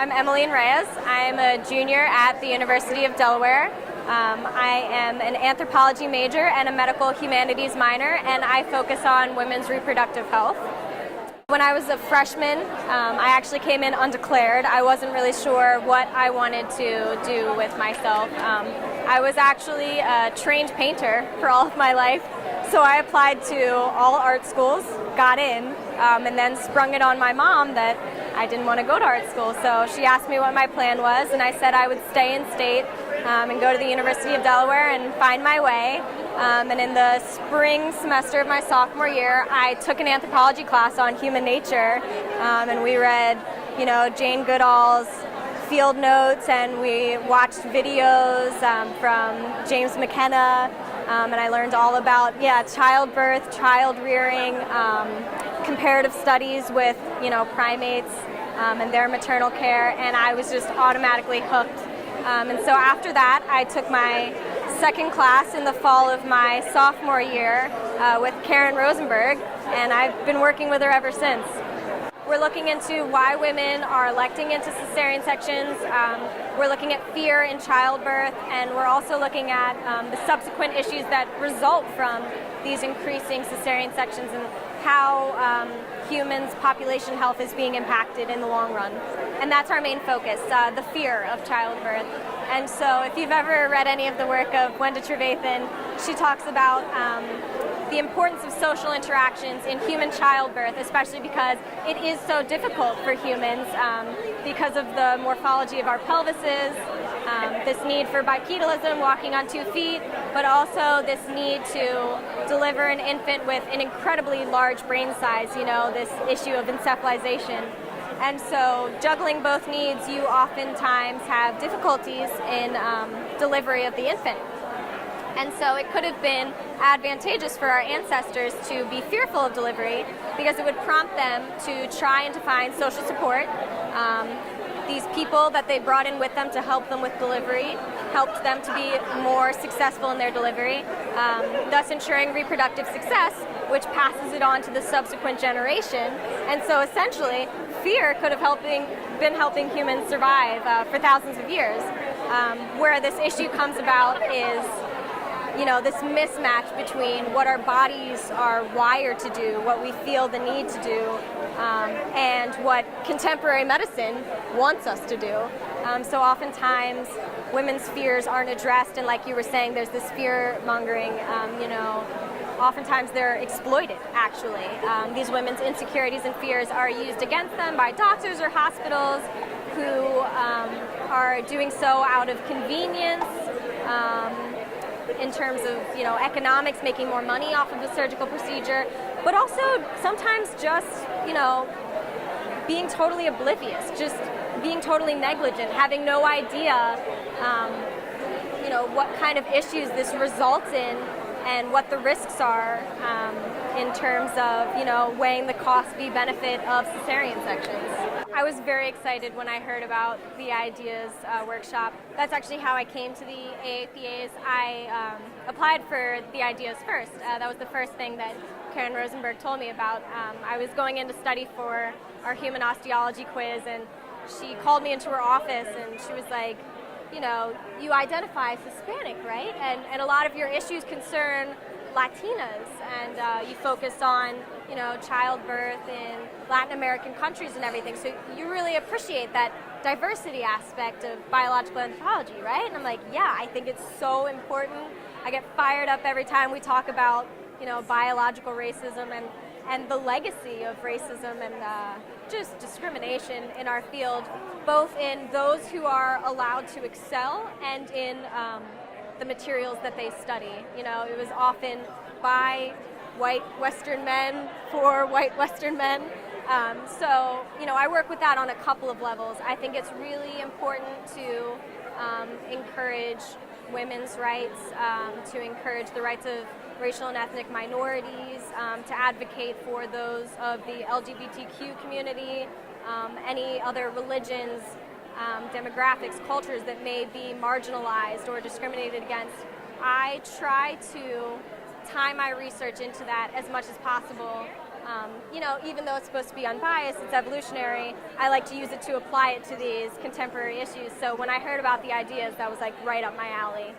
I'm Emaline Reyes. I'm a junior at the University of Delaware. I am an anthropology major and a medical humanities minor, and I focus on women's reproductive health. When I was a freshman, I actually came in undeclared. I wasn't really sure what I wanted to do with myself. I was actually a trained painter for all of my life, so I applied to all art schools, got in, and then sprung it on my mom that I didn't want to go to art school. So she asked me what my plan was, and I said I would stay in state and go to the University of Delaware and find my way. And in the spring semester of my sophomore year, I took an anthropology class on human nature, and we read, Jane Goodall's field notes, and we watched videos from James McKenna, and I learned all about childbirth, child rearing, comparative studies with primates and their maternal care, and I was just automatically hooked. And so after that, I took my second class in the fall of my sophomore year with Karen Rosenberg, and I've been working with her ever since. We're looking into why women are electing into cesarean sections. We're looking at fear in childbirth, and we're also looking at the subsequent issues that result from these increasing cesarean sections and how humans' population health is being impacted in the long run. And that's our main focus, the fear of childbirth. And so if you've ever read any of the work of Wenda Trevathan, she talks about the importance of social interactions in human childbirth, especially because it is so difficult for humans because of the morphology of our pelvises, this need for bipedalism, walking on 2 feet, but also this need to deliver an infant with an incredibly large brain size, this issue of encephalization. And so juggling both needs, you oftentimes have difficulties in delivery of the infant. And so it could have been advantageous for our ancestors to be fearful of delivery because it would prompt them to try and to find social support. These people that they brought in with them to help them with delivery helped them to be more successful in their delivery, thus ensuring reproductive success, which passes it on to the subsequent generation. And so essentially, fear could have been helping humans survive for thousands of years. Where this issue comes about is this mismatch between what our bodies are wired to do, what we feel the need to do, and what contemporary medicine wants us to do. So oftentimes, women's fears aren't addressed, and like you were saying, there's this fear-mongering, oftentimes they're exploited, actually. These women's insecurities and fears are used against them by doctors or hospitals who are doing so out of convenience, in terms of economics, making more money off of the surgical procedure, but also sometimes just being totally oblivious, just being totally negligent, having no idea what kind of issues this results in and what the risks are in terms of weighing the cost-benefit of cesarean sections. I was very excited when I heard about the Ideas workshop. That's actually how I came to the AAPAs. I applied for the Ideas first. That was the first thing that Karen Rosenberg told me about. I was going in to study for our human osteology quiz, and she called me into her office, and she was like, you identify as Hispanic, right? And a lot of your issues concern Latinas, and you focus on childbirth in Latin American countries and everything, so you really appreciate that diversity aspect of biological anthropology, right? And I'm like, yeah, I think it's so important. I get fired up every time we talk about biological racism and the legacy of racism and just discrimination in our field, both in those who are allowed to excel and in the materials that they study. It was often by white Western men for white Western men. So I work with that on a couple of levels. I think it's really important to encourage women's rights, to encourage the rights of racial and ethnic minorities, to advocate for those of the LGBTQ community, any other religions, demographics, cultures that may be marginalized or discriminated against. I try to tie my research into that as much as possible. Even though it's supposed to be unbiased, it's evolutionary, I like to use it to apply it to these contemporary issues. So when I heard about the ideas, that was like right up my alley.